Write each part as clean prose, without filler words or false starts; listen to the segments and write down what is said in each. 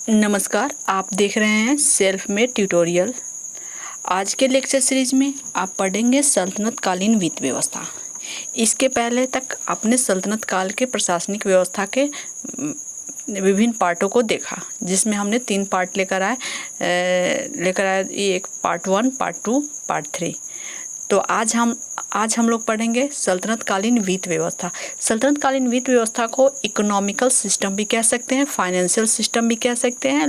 नमस्कार, आप देख रहे हैं सेल्फ मेड ट्यूटोरियल। आज के लेक्चर सीरीज में आप पढ़ेंगे सल्तनत कालीन वित्त व्यवस्था। इसके पहले तक आपने सल्तनत काल के प्रशासनिक व्यवस्था के विभिन्न पार्टों को देखा, जिसमें हमने 3 पार्ट लेकर आए। ये एक पार्ट 1, पार्ट 2, पार्ट 3। तो आज हम लोग पढ़ेंगे सल्तनत कालीन वित्त व्यवस्था। सल्तनत कालीन वित्त व्यवस्था को इकोनॉमिकल सिस्टम भी कह सकते हैं, फाइनेंशियल सिस्टम भी कह सकते हैं,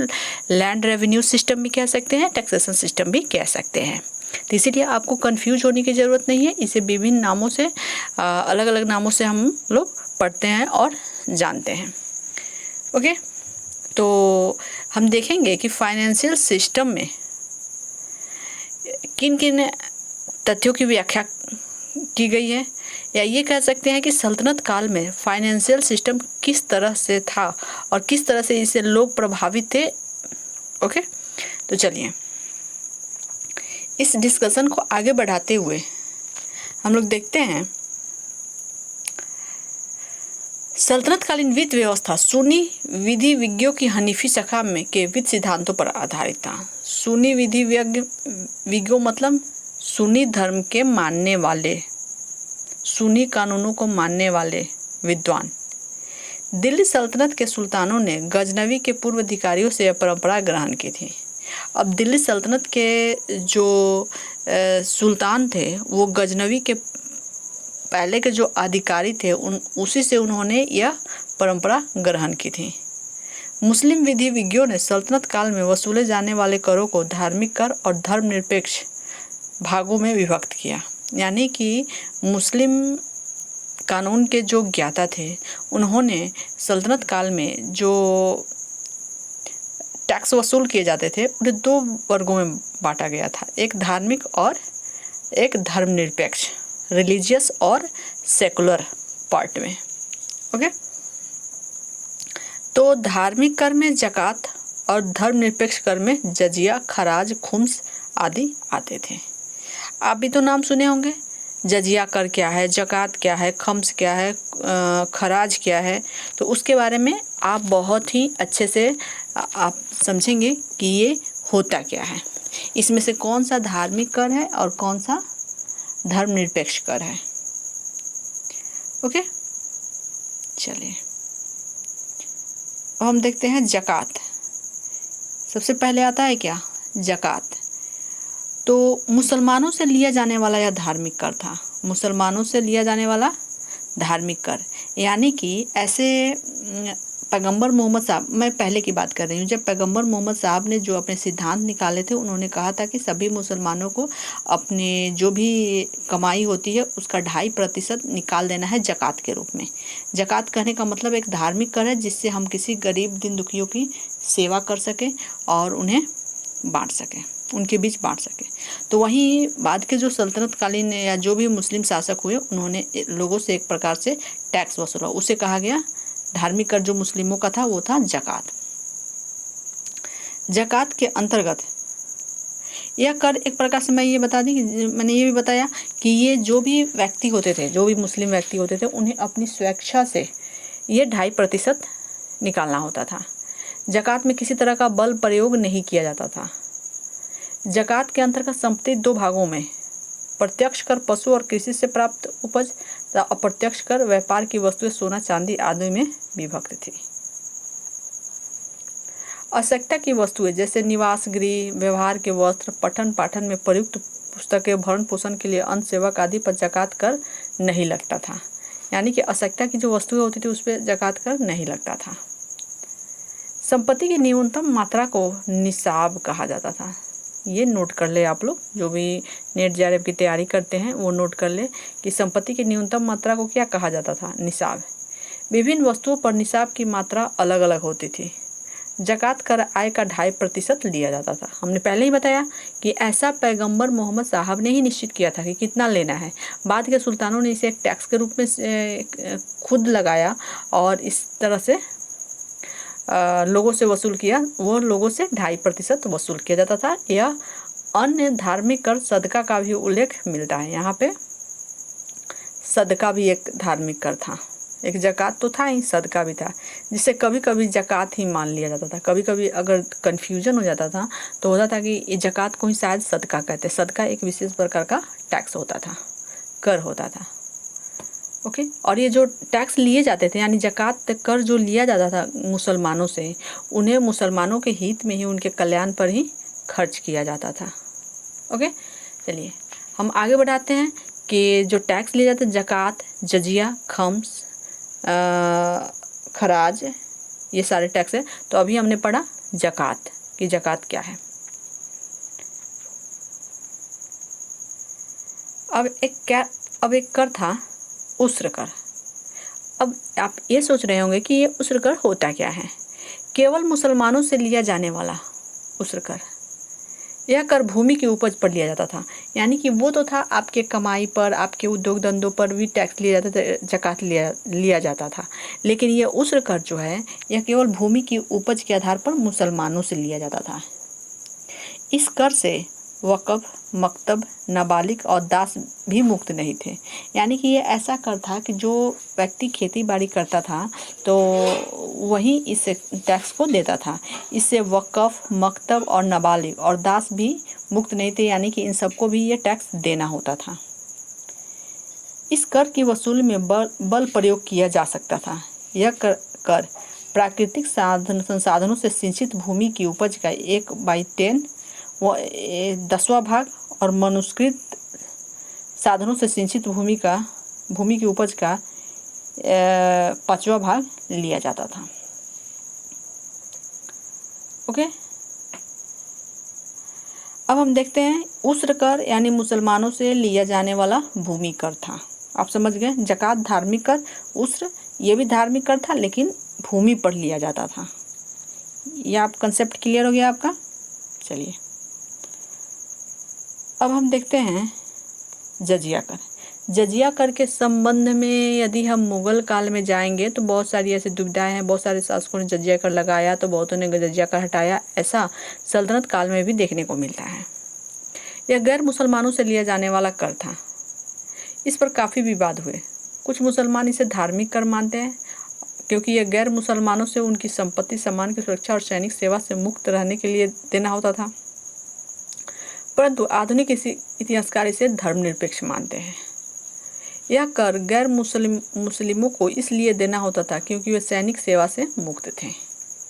लैंड रेवेन्यू सिस्टम भी कह सकते हैं, टैक्सेशन सिस्टम भी कह सकते हैं। तो इसीलिए आपको कंफ्यूज होने की ज़रूरत नहीं है। इसे विभिन्न नामों से, अलग अलग नामों से हम लोग पढ़ते हैं और जानते हैं। ओके, तो हम देखेंगे कि फाइनेंशियल सिस्टम में किन किन तथ्यों की व्याख्या की गई है, या ये कह सकते हैं कि सल्तनत काल में फाइनेंशियल सिस्टम किस तरह से था और किस तरह से इससे लोग प्रभावित थे। ओके, तो चलिए इस डिस्कशन को आगे बढ़ाते हुए हम लोग देखते हैं सल्तनत कालीन वित्त व्यवस्था सुन्नी विधि विज्ञों की हनीफी शाखा में के वित्त सिद्धांतों पर आधारित था। सुन्नी विधि विज्ञों मतलब सुन्नी धर्म के मानने वाले, सुन्नी कानूनों को मानने वाले विद्वान। दिल्ली सल्तनत के सुल्तानों ने गजनवी के पूर्व अधिकारियों से यह परंपरा ग्रहण की थी। अब दिल्ली सल्तनत के जो सुल्तान थे वो गजनवी के पहले के जो अधिकारी थे उसी से उन्होंने यह परंपरा ग्रहण की थी। मुस्लिम विधि विज्ञों ने सल्तनत काल में वसूले जाने वाले करों को धार्मिक कर और धर्मनिरपेक्ष भागों में विभक्त किया। यानी कि मुस्लिम कानून के जो ज्ञाता थे उन्होंने सल्तनत काल में जो टैक्स वसूल किए जाते थे उन्हें 2 वर्गों में बांटा गया था, एक धार्मिक और एक धर्मनिरपेक्ष, रिलीजियस और सेकुलर पार्ट में। ओके, तो धार्मिक कर में ज़कात और धर्मनिरपेक्ष कर में जजिया, खराज, खुम्स आदि आते थे। आप भी तो नाम सुने होंगे, जजिया कर क्या है, ज़कात क्या है, खम्स क्या है, खराज क्या है। तो उसके बारे में आप बहुत ही अच्छे से आप समझेंगे कि ये होता क्या है, इसमें से कौन सा धार्मिक कर है और कौन सा धर्मनिरपेक्ष कर है। ओके, चलिए अब हम देखते हैं ज़कात। सबसे पहले आता है क्या, ज़कात। तो मुसलमानों से लिया जाने वाला यह धार्मिक कर था, मुसलमानों से लिया जाने वाला धार्मिक कर। यानी कि ऐसे पैगंबर मोहम्मद साहब, मैं पहले की बात कर रही हूँ, जब पैगंबर मोहम्मद साहब ने जो अपने सिद्धांत निकाले थे उन्होंने कहा था कि सभी मुसलमानों को अपने जो भी कमाई होती है उसका 2.5% निकाल देना है ज़कात के रूप में। ज़कात कहने का मतलब एक धार्मिक कर है जिससे हम किसी गरीब दिन दुखियों की सेवा कर सकें और उन्हें बांट सकें, उनके बीच बांट सके। तो वहीं बाद के जो सल्तनत कालीन या जो भी मुस्लिम शासक हुए उन्होंने लोगों से एक प्रकार से टैक्स वसूला, उसे कहा गया धार्मिक कर। जो मुस्लिमों का था वो था ज़कात। ज़कात के अंतर्गत यह कर एक प्रकार से, मैं ये बता दी, मैंने ये भी बताया कि ये जो भी व्यक्ति होते थे, जो भी मुस्लिम व्यक्ति होते थे, उन्हें अपनी स्वेच्छा से ये 2.5% निकालना होता था। ज़कात में किसी तरह का बल प्रयोग नहीं किया जाता था। ज़कात के अंतर्गत संपत्ति 2 भागों में, प्रत्यक्ष कर पशु और कृषि से प्राप्त उपज तथा अप्रत्यक्ष कर व्यापार की वस्तुएं, सोना चांदी आदि में विभक्त थी। आवश्यकता की वस्तुएं जैसे निवास गृह, व्यवहार के वस्त्र, पठन पाठन में प्रयुक्त पुस्तकें, भरण पोषण के लिए अन्न, सेवक आदि पर ज़कात कर नहीं लगता था। यानी कि आवश्यकता की जो वस्तुएं होती थी उस पर ज़कात कर नहीं लगता था। संपत्ति की न्यूनतम मात्रा को निसाब कहा जाता था। ये नोट कर ले आप लोग, जो भी नेट जेआरएफ की तैयारी करते हैं वो नोट कर ले कि संपत्ति की न्यूनतम मात्रा को क्या कहा जाता था, निसाब। विभिन्न वस्तुओं पर निसाब की मात्रा अलग अलग होती थी। ज़कात कर आय का 2.5% लिया जाता था। हमने पहले ही बताया कि ऐसा पैगंबर मोहम्मद साहब ने ही निश्चित किया था कि कितना लेना है। बाद के सुल्तानों ने इसे एक टैक्स के रूप में खुद लगाया और इस तरह से लोगों से वसूल किया। वो लोगों से 2.5% वसूल किया जाता था। यह अन्य धार्मिक कर सदका का भी उल्लेख मिलता है। यहाँ पे सदका भी एक धार्मिक कर था। एक ज़कात तो था ही, सदका भी था, जिससे कभी कभी ज़कात ही मान लिया जाता था। कभी कभी अगर कन्फ्यूजन हो जाता था तो होता था कि ये ज़कात को ही शायद सदका कहते। सदका एक विशेष प्रकार का टैक्स होता था, कर होता था। ओके, और ये जो टैक्स लिए जाते थे यानी ज़कात कर जो लिया जाता था मुसलमानों से, उन्हें मुसलमानों के हित में ही, उनके कल्याण पर ही खर्च किया जाता था। ओके, चलिए हम आगे बढ़ाते हैं कि जो टैक्स लिए जाते ज़कात, जजिया, खम्स, खराज, ये सारे टैक्स है। तो अभी हमने पढ़ा ज़कात कि ज़कात क्या है। अब एक कर था उस्र कर। अब आप ये सोच रहे होंगे कि ये उस्र कर होता क्या है। केवल मुसलमानों से लिया जाने वाला उस्र कर, यह कर भूमि की उपज पर लिया जाता था। यानी कि वो तो था आपके कमाई पर, आपके उद्योग धंधों पर भी टैक्स लिया जाता था, ज़कात लिया जाता था। लेकिन ये उस्र कर जो है यह केवल भूमि की उपज के आधार पर मुसलमानों से लिया जाता था। इस कर से वक़्फ़, मकतब, नाबालिग और दास भी मुक्त नहीं थे। यानी कि ये ऐसा कर था कि जो व्यक्ति खेती बाड़ी करता था तो वही इस टैक्स को देता था। इससे वक़्फ़, मकतब और नाबालिग और दास भी मुक्त नहीं थे, यानी कि इन सबको भी ये टैक्स देना होता था। इस कर की वसूली में बल प्रयोग किया जा सकता था। यह कर प्राकृतिक संसाधनों से सिंचित भूमि की उपज का 1/10 वो 10वां भाग और मनुष्यकृत साधनों से सिंचित भूमि की उपज का 5वां भाग लिया जाता था। ओके, अब हम देखते हैं उस्र कर यानी मुसलमानों से लिया जाने वाला भूमि कर था। आप समझ गए, ज़कात धार्मिक कर, उस्र ये भी धार्मिक कर था लेकिन भूमि पर लिया जाता था। यह आप कंसेप्ट क्लियर हो गया आपका। चलिए अब हम देखते हैं जजिया कर। जजिया कर के संबंध में यदि हम मुग़ल काल में जाएंगे तो बहुत सारी ऐसी दुविधाएं हैं। बहुत सारे शासकों ने जजिया कर लगाया तो बहुतों ने जजिया कर हटाया, ऐसा सल्तनत काल में भी देखने को मिलता है। यह गैर मुसलमानों से लिया जाने वाला कर था। इस पर काफ़ी विवाद हुए। कुछ मुसलमान इसे धार्मिक कर मानते हैं क्योंकि यह गैर मुसलमानों से उनकी संपत्ति, सम्मान की सुरक्षा और सैनिक सेवा से मुक्त रहने के लिए देना होता था, परंतु आधुनिक इतिहासकार इसे धर्मनिरपेक्ष मानते हैं। यह कर गैर मुस्लिमों को इसलिए देना होता था क्योंकि वे सैनिक सेवा से मुक्त थे।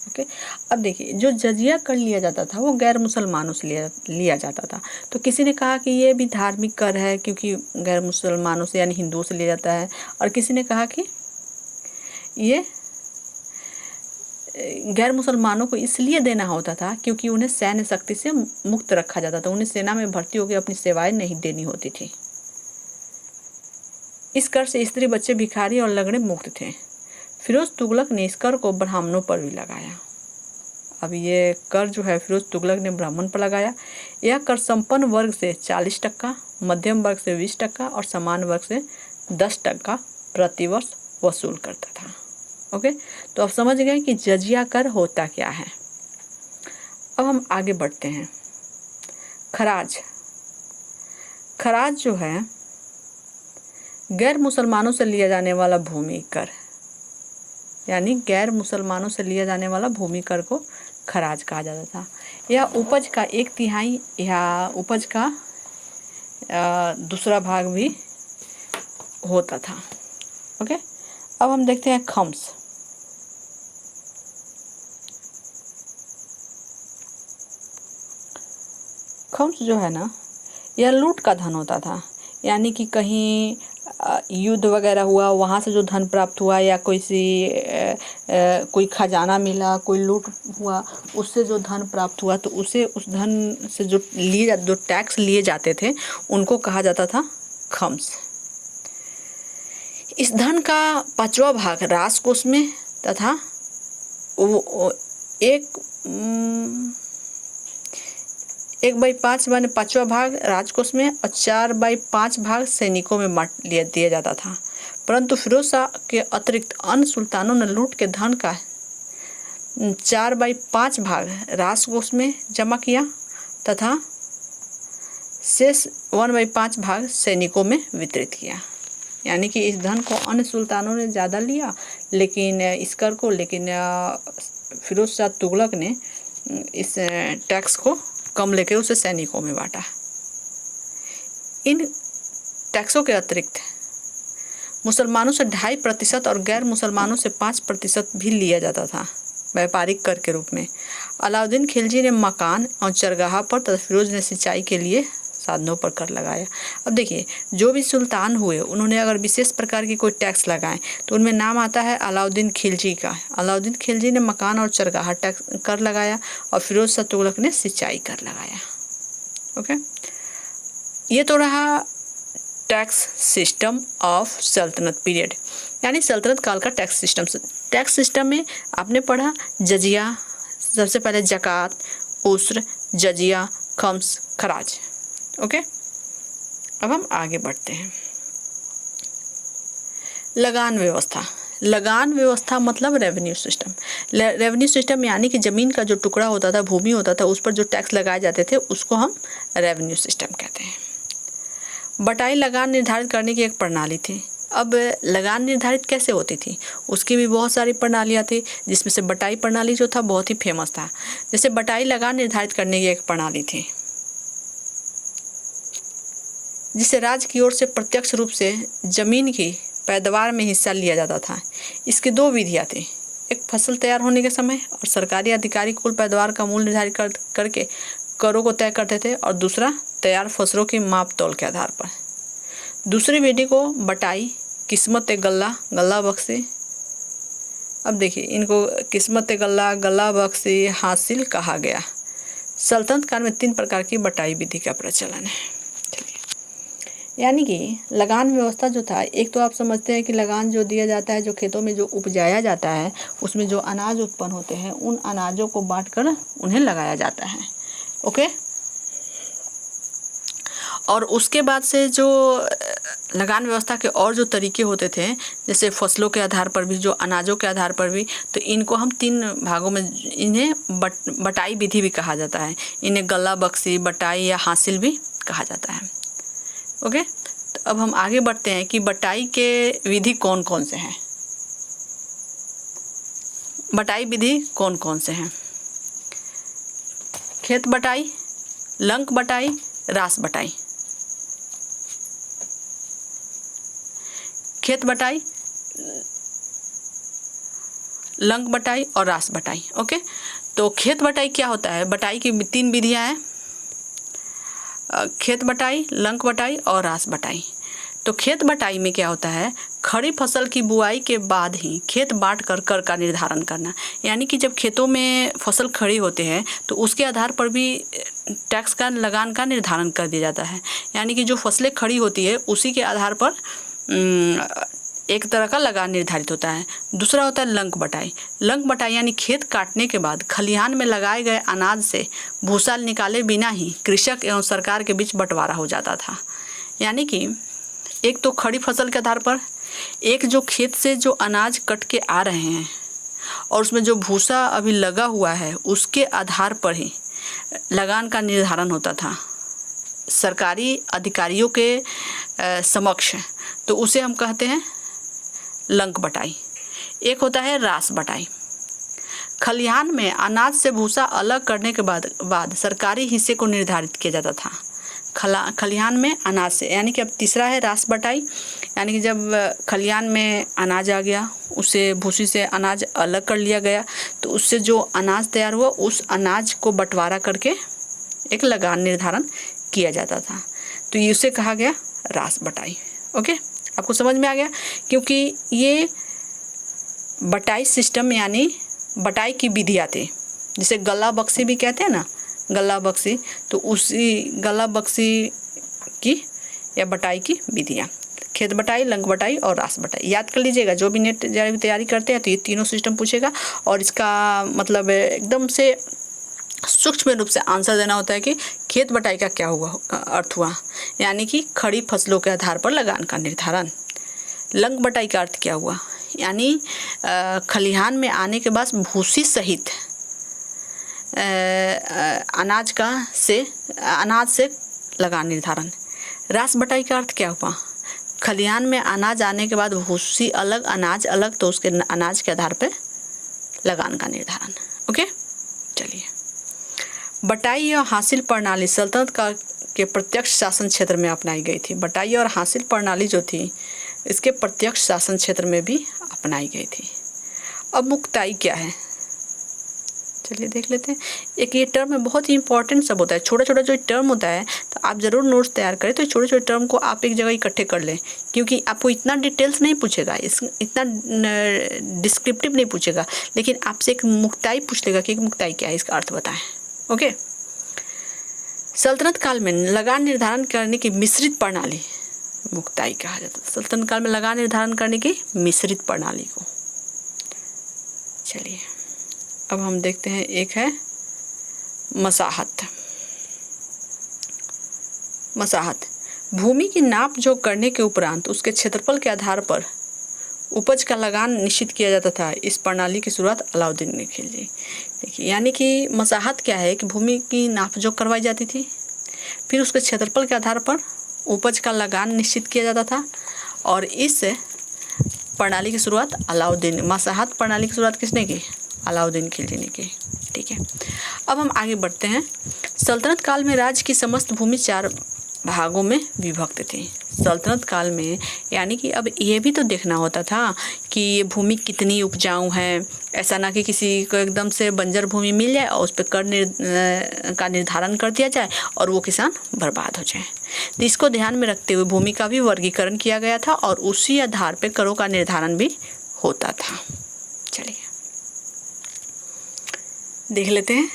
ओके, अब देखिए जो जजिया कर लिया जाता था वो गैर मुसलमानों से लिया जाता था। तो किसी ने कहा कि ये भी धार्मिक कर है क्योंकि गैर मुसलमानों से यानी हिंदुओं से लिया जाता है, और किसी ने कहा कि ये गैर मुसलमानों को इसलिए देना होता था क्योंकि उन्हें सैन्य शक्ति से मुक्त रखा जाता था। उन्हें सेना में भर्ती होकर अपनी सेवाएं नहीं देनी होती थी। इस कर से स्त्री, बच्चे, भिखारी और लगड़े मुक्त थे। फिरोज तुगलक ने इस कर को ब्राह्मणों पर भी लगाया। अब ये कर जो है फिरोज तुगलक ने ब्राह्मण पर लगाया। यह कर संपन्न वर्ग से 40%, मध्यम वर्ग से 20% और समान वर्ग से 10% प्रतिवर्ष वसूल करता था। ओके, तो अब समझ गए कि जजिया कर होता क्या है। अब हम आगे बढ़ते हैं। खराज। खराज जो है गैर मुसलमानों से लिया जाने वाला भूमि कर, यानी गैर मुसलमानों से लिया जाने वाला भूमि कर को खराज कहा जाता था। यह उपज का 1/3 या उपज का 2वां भाग भी होता था। ओके, अब हम देखते हैं खम्स। खम्स जो है ना यह लूट का धन होता था, यानी कि कहीं युद्ध वगैरह हुआ, वहाँ से जो धन प्राप्त हुआ, या कोई खजाना मिला, कोई लूट हुआ, उससे जो धन प्राप्त हुआ तो उसे उस धन से जो टैक्स लिए जाते थे उनको कहा जाता था खम्स। इस धन का 5वां भाग राजकोष में तथा 1/5 माने 5वां भाग राजकोष में और 4/5 भाग सैनिकों में दिया जाता था। परंतु फिरोज शाह के अतिरिक्त अन्य सुल्तानों ने लूट के धन का 4/5 भाग राजकोष में जमा किया तथा शेष 1/5 भाग सैनिकों में वितरित किया। यानी कि इस धन को अन्य सुल्तानों ने ज़्यादा लिया, लेकिन इस कर को, लेकिन फिरोज शाह तुगलक ने इस टैक्स को कम लेकर उसे सैनिकों में बांटा। इन टैक्सों के अतिरिक्त मुसलमानों से 2.5% और गैर मुसलमानों से 5% भी लिया जाता था व्यापारिक कर के रूप में। अलाउद्दीन खिलजी ने मकान और चरगाह पर तथा फिरोज ने सिंचाई के लिए साधनों पर कर लगाया। अब देखिए, जो भी सुल्तान हुए उन्होंने अगर विशेष प्रकार की कोई टैक्स लगाए तो उनमें नाम आता है अलाउद्दीन खिलजी का। अलाउद्दीन खिलजी ने मकान और चरगाह टैक्स कर लगाया और फिरोज शाह तुगलक ने सिंचाई कर लगाया। ओके, ये तो रहा टैक्स सिस्टम ऑफ सल्तनत पीरियड, यानी सल्तनत काल का टैक्स सिस्टम। टैक्स सिस्टम में आपने पढ़ा जजिया, सबसे पहले ज़कात, उस्र, जजिया, खम्स, खराज। ओके, अब हम आगे बढ़ते हैं। लगान व्यवस्था। लगान व्यवस्था मतलब रेवेन्यू सिस्टम। रेवेन्यू सिस्टम यानी कि ज़मीन का जो टुकड़ा होता था, भूमि होता था, उस पर जो टैक्स लगाए जाते थे उसको हम रेवेन्यू सिस्टम कहते हैं। बटाई लगान निर्धारित करने की एक प्रणाली थी। अब लगान निर्धारित कैसे होती थी, उसकी भी बहुत सारी प्रणालियाँ थी, जिसमें से बटाई प्रणाली जो था बहुत ही फेमस था। जैसे बटाई लगान निर्धारित करने की एक प्रणाली थी जिसे राज्य की ओर से प्रत्यक्ष रूप से जमीन की पैदावार में हिस्सा लिया जाता था। इसकी 2 विधियाँ थी, एक फसल तैयार होने के समय और सरकारी अधिकारी कुल पैदावार का मूल्य निर्धारित करके करों को तय करते थे, और दूसरा तैयार फसलों की माप तौल के आधार पर। दूसरी विधि को बटाई किस्मत गल्ला, गल्ला बख्शी। अब देखिए, इनको किस्मत गल्ला, गल्ला बख्शी, हासिल कहा गया। सल्तनत काल में 3 प्रकार की बटाई विधि का प्रचलन है। यानी कि लगान व्यवस्था जो था, एक तो आप समझते हैं कि लगान जो दिया जाता है, जो खेतों में जो उपजाया जाता है उसमें जो अनाज उत्पन्न होते हैं उन अनाजों को बांटकर उन्हें लगाया जाता है। ओके, और उसके बाद से जो लगान व्यवस्था के और जो तरीके होते थे, जैसे फसलों के आधार पर भी, जो अनाजों के आधार पर भी, तो इनको हम 3 भागों में, इन्हें बटाई विधि भी कहा जाता है, इन्हें गल्ला बख्शी, बटाई या हासिल भी कहा जाता है। ओके, तो अब हम आगे बढ़ते हैं कि बटाई के विधि कौन कौन से हैं। बटाई विधि कौन कौन से हैं? खेत बटाई, लंक बटाई, रास बटाई। खेत बटाई, लंक बटाई और रास बटाई। ओके, तो खेत बटाई क्या होता है? बटाई की 3 विधियां हैं, खेत बटाई, लंक बटाई और रास बटाई। तो खेत बटाई में क्या होता है, खड़ी फसल की बुआई के बाद ही खेत बांट कर कर का निर्धारण करना। यानी कि जब खेतों में फसल खड़ी होते हैं तो उसके आधार पर भी टैक्स का, लगान का निर्धारण कर दिया जाता है। यानी कि जो फसलें खड़ी होती है उसी के आधार पर एक तरह का लगान निर्धारित होता है। दूसरा होता है लंक बटाई। लंक बटाई यानी खेत काटने के बाद खलिहान में लगाए गए अनाज से भूसा निकाले बिना ही कृषक एवं सरकार के बीच बंटवारा हो जाता था। यानी कि एक तो खड़ी फसल के आधार पर, एक जो खेत से जो अनाज कट के आ रहे हैं और उसमें जो भूसा अभी लगा हुआ है उसके आधार पर ही लगान का निर्धारण होता था सरकारी अधिकारियों के समक्ष। तो उसे हम कहते हैं लंक बटाई। एक होता है रास बटाई। खलिहान में अनाज से भूसा अलग करने के बाद सरकारी हिस्से को निर्धारित किया जाता था खलिहान में अनाज से। यानी कि अब तीसरा है रास बटाई। यानी कि जब खलिहान में अनाज आ गया, उसे भूसी से अनाज अलग कर लिया गया, तो उससे जो अनाज तैयार हुआ उस अनाज को बंटवारा करके एक लगान निर्धारण किया जाता था। तो ये उसे कहा गया रास बटाई। ओके, आपको समझ में आ गया? क्योंकि ये बटाई सिस्टम यानी बटाई की विधियाँ थी, जिसे गल्ला बख्शी भी कहते हैं ना, गल्ला बख्शी। तो उसी गल्ला बख्शी की या बटाई की विधियाँ, खेत बटाई, लंक बटाई और रास बटाई। याद कर लीजिएगा, जो भी नेट तैयारी करते हैं तो ये तीनों सिस्टम पूछेगा और इसका मतलब एकदम से सूक्ष्म रूप से आंसर देना होता है कि खेत बटाई का क्या हुआ, अर्थ हुआ, यानी कि खड़ी फसलों के आधार पर लगान का निर्धारण। लंक बटाई का अर्थ क्या हुआ, यानी खलिहान में आने के बाद भूसी सहित अनाज से लगान निर्धारण। रास बटाई का अर्थ क्या हुआ, खलिहान में अनाज आने के बाद भूसी अलग अनाज अलग, तो उसके अनाज के आधार पे लगान का निर्धारण। ओके, चलिए। बटाई और हासिल प्रणाली सल्तनत का के प्रत्यक्ष शासन क्षेत्र में अपनाई गई थी। बटाई और हासिल प्रणाली जो थी इसके प्रत्यक्ष शासन क्षेत्र में भी अपनाई गई थी। अब मुक्ताई क्या है, चलिए देख लेते हैं। एक ये टर्म है, बहुत ही इंपॉर्टेंट सब होता है, छोटा छोटा जो टर्म होता है, तो आप ज़रूर नोट्स तैयार करें। तो छोटे छोटे टर्म को आप एक जगह इकट्ठे कर लें, क्योंकि आपको इतना डिटेल्स नहीं पूछेगा, इतना डिस्क्रिप्टिव नहीं पूछेगा, लेकिन आपसे एक मुक्ताई पूछ लेगा कि एक मुक्ताई क्या है, इसका अर्थ बताएं। ओके, सल्तनत काल में लगान निर्धारण करने की मिश्रित प्रणाली मुक्ताई कहा जाता है। सल्तनत काल में लगान निर्धारण करने की मिश्रित प्रणाली को। चलिए अब हम देखते हैं, एक है मसाहत। मसाहत भूमि की नाप जोख करने के उपरांत उसके क्षेत्रफल के आधार पर उपज का लगान निश्चित किया जाता था। इस प्रणाली की शुरुआत अलाउद्दीन ने की। देखिए, यानी कि मसाहत क्या है कि भूमि की नाप जोख करवाई जाती थी, फिर उसके क्षेत्रफल के आधार पर उपज का लगान निश्चित किया जाता था, और इस प्रणाली की शुरुआत अलाउद्दीन, मसाहत प्रणाली की शुरुआत किसने की? अलाउद्दीन खिलजी ने की। ठीक है, अब हम आगे बढ़ते हैं। सल्तनत काल में राज्य की समस्त भूमि 4 भागों में विभक्त थी। सल्तनत काल में यानी कि अब ये भी तो देखना होता था कि ये भूमि कितनी उपजाऊ है, ऐसा ना कि किसी को एकदम से बंजर भूमि मिल जाए और उस पर कर का निर्धारण कर दिया जाए और वो किसान बर्बाद हो जाए। तो इसको ध्यान में रखते हुए भूमि का भी वर्गीकरण किया गया था और उसी आधार पर करों का निर्धारण भी होता था। चलिए देख लेते हैं।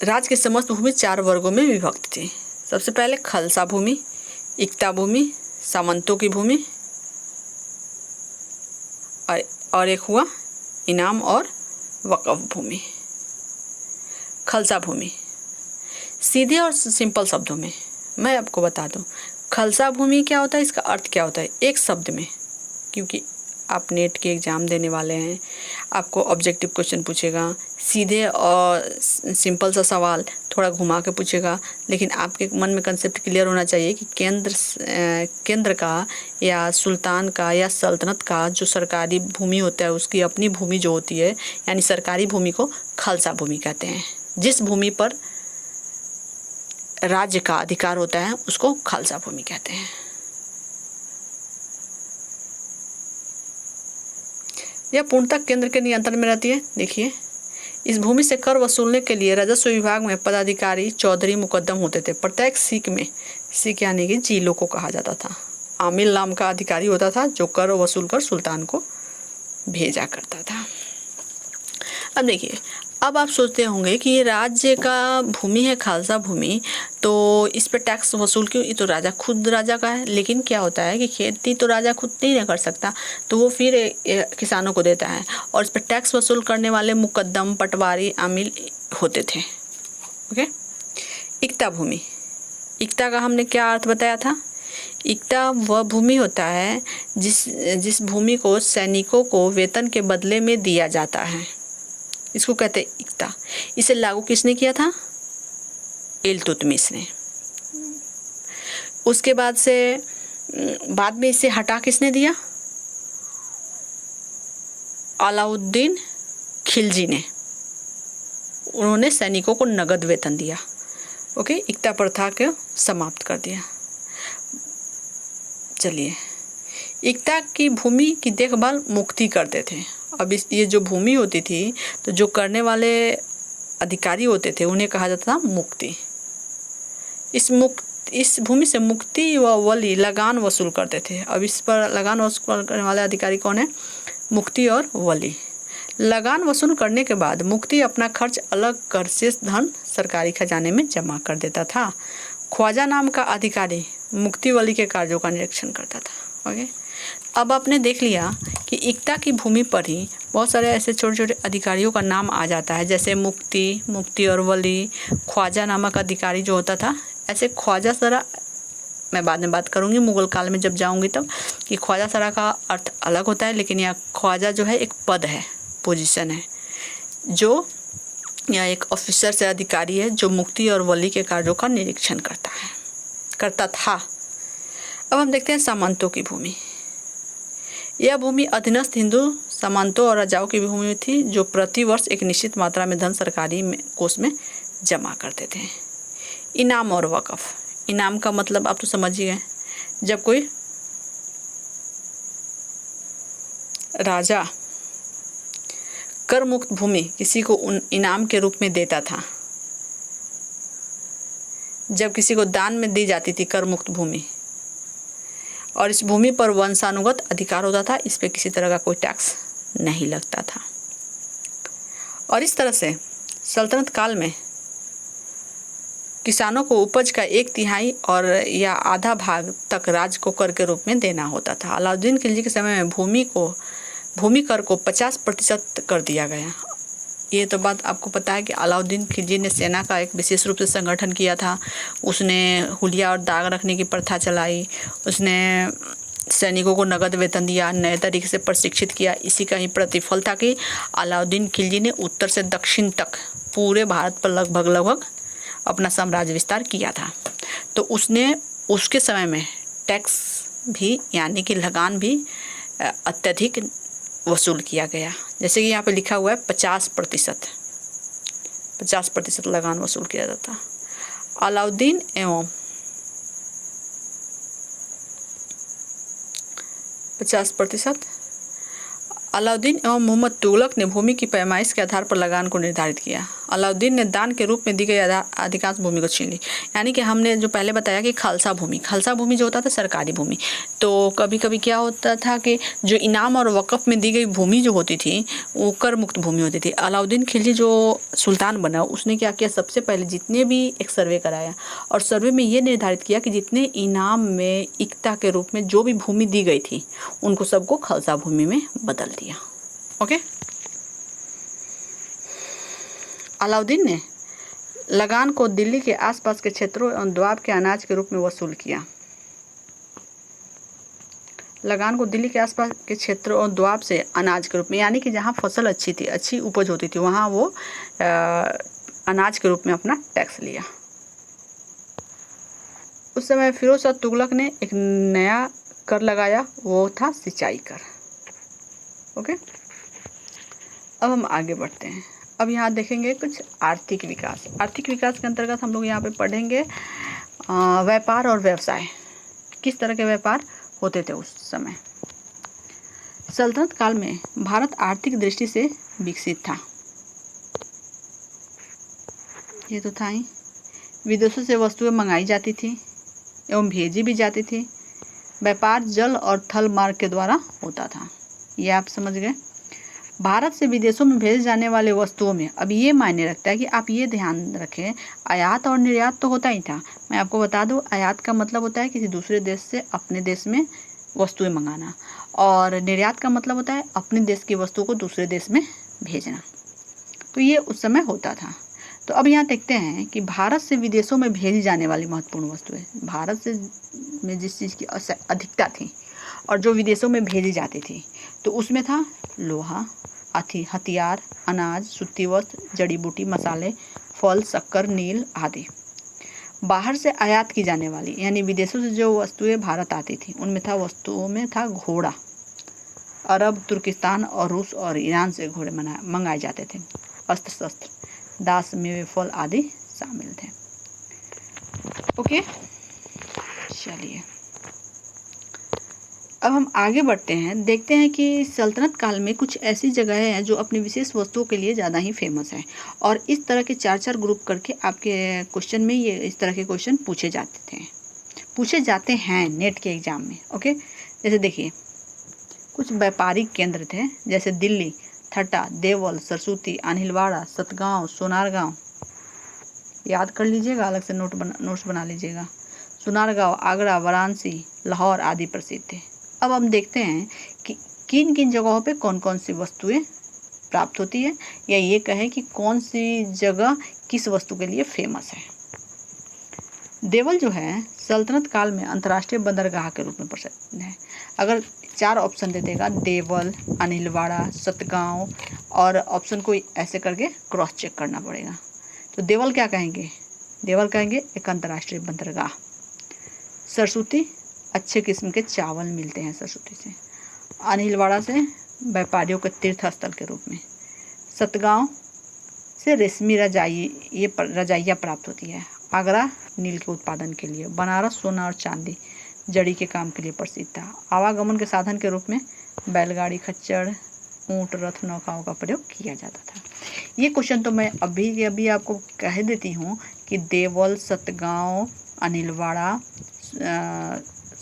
राज्य की समस्त भूमि 4 वर्गों में विभक्त थी। सबसे पहले खालसा भूमि, इक्ता भूमि, सामंतों की भूमि, और एक हुआ इनाम और वक्फ भूमि। खालसा भूमि सीधे और सिंपल शब्दों में मैं आपको बता दूं, खालसा भूमि क्या होता है, इसका अर्थ क्या होता है एक शब्द में, क्योंकि आप नेट के एग्ज़ाम देने वाले हैं, आपको ऑब्जेक्टिव क्वेश्चन पूछेगा, सीधे और सिंपल सा सवाल थोड़ा घुमा के पूछेगा, लेकिन आपके मन में कंसेप्ट क्लियर होना चाहिए कि केंद्र का या सुल्तान का या सल्तनत का जो सरकारी भूमि होता है उसकी अपनी भूमि जो होती है, यानी सरकारी भूमि को खालसा भूमि कहते हैं। जिस भूमि पर राज्य का अधिकार होता है उसको खालसा भूमि कहते हैं। यह पूर्णतः केंद्र के नियंत्रण में रहती है। देखिए, इस भूमि से कर वसूलने के लिए राजस्व विभाग में पदाधिकारी चौधरी मुकद्दम होते थे। प्रत्येक सीक में, सीक यानी कि जिलों को कहा जाता था, आमिल नाम का अधिकारी होता था जो कर वसूल कर सुल्तान को भेजा करता था। अब देखिए, अब आप सोचते होंगे कि ये राज्य का भूमि है खालसा भूमि, तो इस पर टैक्स वसूल क्यों? ये तो राजा खुद राजा का है। लेकिन क्या होता है कि खेती तो राजा खुद नहीं कर सकता, तो वो फिर किसानों को देता है, और इस पर टैक्स वसूल करने वाले मुकद्दम, पटवारी, आमिल होते थे। ओके, इक्ता भूमि, इक्ता का हमने क्या अर्थ बताया था? इक्ता वह भूमि होता है जिस भूमि को सैनिकों को वेतन के बदले में दिया जाता है, इसको कहते हैं इक्ता। इसे लागू किसने किया था? इल्तुतमिश ने। उसके बाद में इसे हटा किसने दिया? अलाउद्दीन खिलजी ने। उन्होंने सैनिकों को नगद वेतन दिया। ओके, इक्ता प्रथा को समाप्त कर दिया। चलिए, इक्ता की भूमि की देखभाल मुक्ति करते थे। अब ये जो भूमि होती थी, तो जो करने वाले अधिकारी होते थे उन्हें कहा जाता था मुक्ति। इस भूमि से मुक्ति व वली लगान वसूल करते थे। अब इस पर लगान वसूल करने वाले अधिकारी कौन है? मुक्ति और वली। लगान वसूल करने के बाद मुक्ति अपना खर्च अलग कर शेष धन सरकारी खजाने में जमा कर देता था। ख्वाजा नाम का अधिकारी मुक्ति वली के कार्यों का निरीक्षण करता था। ओके, अब आपने देख लिया कि इक्ता की भूमि पर ही बहुत सारे ऐसे छोटे छोटे अधिकारियों का नाम आ जाता है, जैसे मुक्ति और वली, ख्वाजा नामक अधिकारी जो होता था। ऐसे ख्वाजा सरा मैं बाद में बात करूंगी मुगल काल में जब जाऊंगी तब, कि ख्वाजा सरा का अर्थ अलग होता है, लेकिन यह ख्वाजा जो है एक पद है, पोजीशन है, जो या एक ऑफिसर से अधिकारी है जो मुक्ति और वली के कार्यों का निरीक्षण करता था। अब हम देखते हैं सामंतों की भूमि। यह भूमि अधीनस्थ हिंदू सामंतों और राजाओं की भूमि थी, जो प्रति वर्ष एक निश्चित मात्रा में धन सरकारी कोष में जमा करते थे। इनाम और वक़्फ़। इनाम का मतलब आप तो समझ ही गए, जब कोई राजा कर मुक्त भूमि किसी को इनाम के रूप में देता था, जब किसी को दान में दी जाती थी कर मुक्त भूमि, और इस भूमि पर वंशानुगत अधिकार होता था, इस पे किसी तरह का कोई टैक्स नहीं लगता था। और इस तरह से सल्तनत काल में किसानों को उपज का 1/3 और या आधा भाग तक राज को कर के रूप में देना होता था। अलाउद्दीन खिलजी के समय में भूमि कर को 50% कर दिया गया। ये तो बात आपको पता है कि अलाउद्दीन खिलजी ने सेना का एक विशेष रूप से संगठन किया था। उसने हुलिया और दाग रखने की प्रथा चलाई, उसने सैनिकों को नगद वेतन दिया, नए तरीके से प्रशिक्षित किया। इसी का ही प्रतिफल था कि अलाउद्दीन खिलजी ने उत्तर से दक्षिण तक पूरे भारत पर लगभग अपना साम्राज्य विस्तार किया था। तो उसने उसके समय में टैक्स भी यानी कि लगान भी अत्यधिक वसूल किया गया। जैसे कि यहाँ पे लिखा हुआ है 50% लगान वसूल किया जाता। अलाउद्दीन एवं 50%। अलाउद्दीन एवं मोहम्मद तुगलक ने भूमि की पैमाइश के आधार पर लगान को निर्धारित किया। अलाउद्दीन ने दान के रूप में दी गई अधिकांश भूमि को छीन ली। यानी कि हमने जो पहले बताया कि खालसा भूमि जो होता था सरकारी भूमि, तो कभी कभी क्या होता था कि जो इनाम और वक़्फ़ में दी गई भूमि जो होती थी वो कर मुक्त भूमि होती थी। अलाउद्दीन खिलजी जो सुल्तान बना, उसने क्या किया, सबसे पहले जितने भी एक सर्वे कराया और सर्वे में ये निर्धारित किया कि जितने इनाम में इक्ता के रूप में जो भी भूमि दी गई थी उनको सबको खालसा भूमि में बदल दिया। ओके। अलाउद्दीन ने लगान को दिल्ली के आसपास के क्षेत्रों एवं द्वाब के अनाज के रूप में वसूल किया। लगान को दिल्ली के आसपास के क्षेत्रों और द्वाब से अनाज के रूप में, यानी कि जहाँ फसल अच्छी थी, अच्छी उपज होती थी, वहाँ वो अनाज के रूप में अपना टैक्स लिया। उस समय फिरोज शाह तुगलक ने एक नया कर लगाया, वो था सिंचाई कर। ओके। अब हम आगे बढ़ते हैं। अब यहाँ देखेंगे कुछ आर्थिक विकास। आर्थिक विकास के अंतर्गत हम लोग यहाँ पे पढ़ेंगे व्यापार और व्यवसाय। किस तरह के व्यापार होते थे उस समय। सल्तनत काल में भारत आर्थिक दृष्टि से विकसित था, ये तो था ही। विदेशों से वस्तुएं मंगाई जाती थी एवं भेजी भी जाती थी। व्यापार जल और थल मार्ग के द्वारा होता था, ये आप समझ गए। भारत से विदेशों में भेजे जाने वाले वस्तुओं में अब ये मायने रखता है कि आप ये ध्यान रखें, आयात और निर्यात तो होता ही था। मैं आपको बता दूं, आयात का मतलब होता है किसी दूसरे देश से अपने देश में वस्तुएं मंगाना, और निर्यात का मतलब होता है अपने देश की वस्तु को दूसरे देश में भेजना। तो ये उस समय होता था। तो अब यहाँ देखते हैं कि भारत से विदेशों में भेजी जाने वाली महत्वपूर्ण वस्तुएं, भारत से में जिस चीज़ की अधिकता थी और जो विदेशों में भेजी जाती थी, तो उसमें था लोहा, हथियार, अनाज, सूती वस्त्र, जड़ी बूटी, मसाले, फल, शक्कर, नील आदि। बाहर से आयात की जाने वाली यानी विदेशों से जो वस्तुएं भारत आती थी, उनमें था वस्तुओं में था घोड़ा। अरब, तुर्किस्तान और रूस और ईरान से घोड़े मंगाए जाते थे। अस्त्र शस्त्र, दास, मेवे, फल आदि शामिल थे। ओके, चलिए अब हम आगे बढ़ते हैं। देखते हैं कि सल्तनत काल में कुछ ऐसी जगहें हैं जो अपनी विशेष वस्तुओं के लिए ज़्यादा ही फेमस हैं, और इस तरह के 4-4 ग्रुप करके आपके क्वेश्चन में ये इस तरह के क्वेश्चन पूछे जाते हैं नेट के एग्जाम में। ओके, जैसे देखिए कुछ व्यापारिक केंद्र थे, जैसे दिल्ली, ठट्टा, देवल, सरस्वती, अनिलवाड़ा, सतगांव, सोनारगांव, याद कर लीजिएगा, अलग से नोट्स बना लीजिएगा। सोनारगांव, आगरा, वाराणसी, लाहौर आदि प्रसिद्ध थे। अब हम देखते हैं कि किन किन जगहों पे कौन कौन सी वस्तुएं प्राप्त होती है, या ये कहें कि कौन सी जगह किस वस्तु के लिए फेमस है। देवल जो है सल्तनत काल में अंतर्राष्ट्रीय बंदरगाह के रूप में प्रसिद्ध है। अगर 4 ऑप्शन दे देगा, देवल, अनिलवाड़ा, सतगांव, और ऑप्शन को ऐसे करके क्रॉस चेक करना पड़ेगा। तो देवल क्या कहेंगे, देवल कहेंगे एक अंतर्राष्ट्रीय बंदरगाह। सरस्वती अच्छे किस्म के चावल मिलते हैं सरस्वती से। अनिलवाड़ा से व्यापारियों के तीर्थ स्थल के रूप में। सतगांव से रेशमी रजाइयाँ प्राप्त होती है। आगरा नील के उत्पादन के लिए। बनारस सोना और चांदी जड़ी के काम के लिए प्रसिद्ध था। आवागमन के साधन के रूप में बैलगाड़ी, खच्चर, ऊंट, रथ, नौकाओं का प्रयोग किया जाता था। ये क्वेश्चन तो मैं अभी आपको कह देती हूँ कि देवल, सतगांव, अनिलवाड़ा,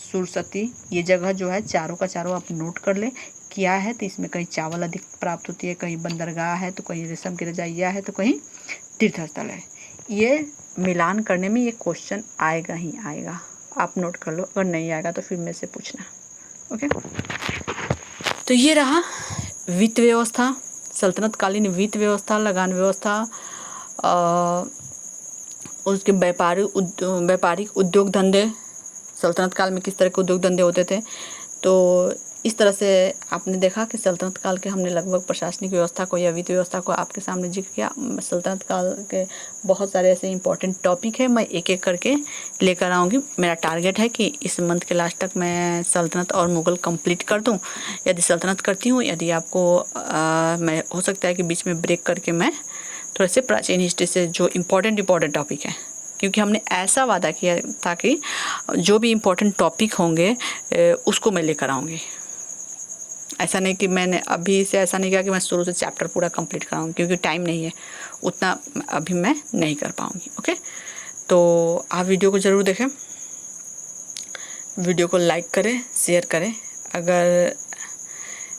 सुरसती, ये जगह जो है चारों का चारों आप नोट कर ले क्या है। तो इसमें कहीं चावल अधिक प्राप्त होती है, कहीं बंदरगाह है, तो कहीं रेशम की रजाइयाँ है, तो कहीं तीर्थस्थल है। ये मिलान करने में ये क्वेश्चन आएगा ही आएगा, आप नोट कर लो। अगर नहीं आएगा तो फिर मेरे से पूछना। ओके, तो ये रहा वित्त व्यवस्था, सल्तनत कालीन वित्त व्यवस्था, लगान व्यवस्था, उसके व्यापारिक उद्योग धंधे, सल्तनत काल में किस तरह के उद्योग धंधे होते थे। तो इस तरह से आपने देखा कि सल्तनत काल के हमने लगभग प्रशासनिक व्यवस्था को या वित्त व्यवस्था को आपके सामने जिक्र किया। सल्तनत काल के बहुत सारे ऐसे इंपॉर्टेंट टॉपिक है, मैं एक एक करके लेकर आऊँगी। मेरा टारगेट है कि इस मंथ के लास्ट तक मैं सल्तनत और मुग़ल कंप्लीट कर दूँ। यदि सल्तनत करती हूँ, यदि आपको मैं हो सकता है कि बीच में ब्रेक करके मैं थोड़े से प्राचीन हिस्ट्री से जो इम्पोर्टेंट टॉपिक है, क्योंकि हमने ऐसा वादा किया था कि जो भी इम्पोर्टेंट टॉपिक होंगे उसको मैं लेकर आऊँगी। ऐसा नहीं कि मैंने अभी से ऐसा नहीं किया कि मैं शुरू से चैप्टर पूरा कंप्लीट कराऊँगी, क्योंकि टाइम नहीं है उतना, अभी मैं नहीं कर पाऊँगी। ओके, तो आप वीडियो को ज़रूर देखें, वीडियो को लाइक करें, शेयर करें। अगर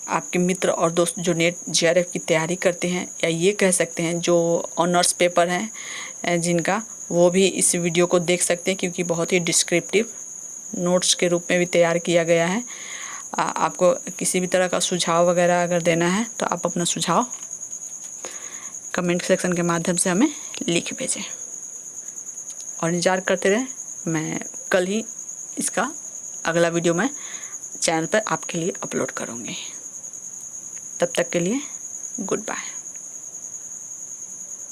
आपके मित्र और दोस्त जो नेट JRF की तैयारी करते हैं, या ये कह सकते हैं जो ऑनर्स पेपर हैं जिनका, वो भी इस वीडियो को देख सकते हैं, क्योंकि बहुत ही डिस्क्रिप्टिव नोट्स के रूप में भी तैयार किया गया है। आपको किसी भी तरह का सुझाव वगैरह अगर देना है तो आप अपना सुझाव कमेंट सेक्शन के माध्यम से हमें लिख भेजें, और इंतज़ार करते रहें। मैं कल ही इसका अगला वीडियो मैं चैनल पर आपके लिए अपलोड करूँगी। तब तक के लिए गुड बाय।